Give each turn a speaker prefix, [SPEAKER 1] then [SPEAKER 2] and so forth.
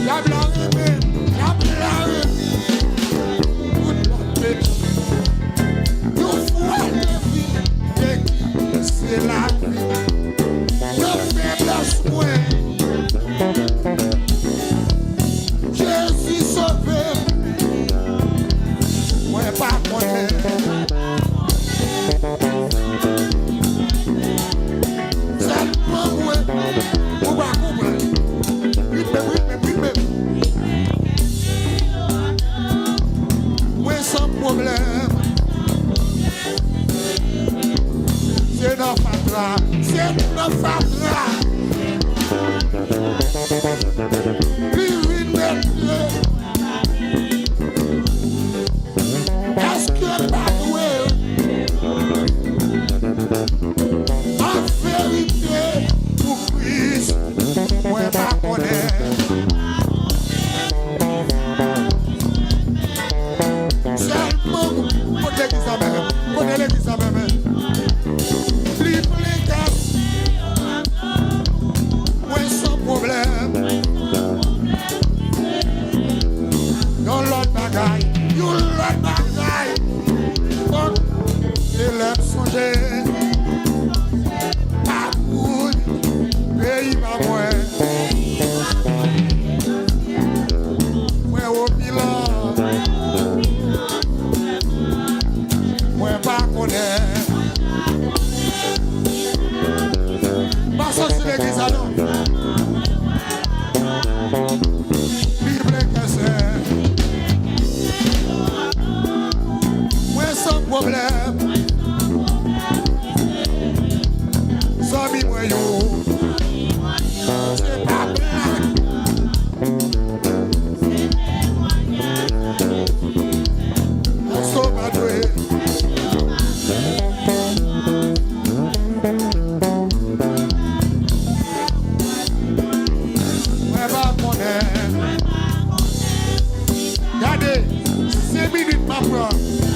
[SPEAKER 1] La blanche, la blanche. Nous fois de vie, c'est la vie. Nos faiblesses, Jésus sauvé. Moi, pas connaître. Seulement, moi, on va comprendre. Moi, sans problème. C'est notre fatra. C'est notre fatra. Est-ce que pas doué? En vérité, pour Kris, moi pas connaître. Seulement, côté l'église à même, côté l'église à même. Moi sans problème. Dans l'autre bagaille, you l'autre bagaille. Bon, élève songer. Pas pour pays pas moi. Moi au bilan. Moi pas connaître. Pas ça sur l'église à nous. Bible que c'est. Moi sans problème. Zami moi yo. C'est pas blague. On s'en va jouer. Regardez, c'est minutes ma preuve.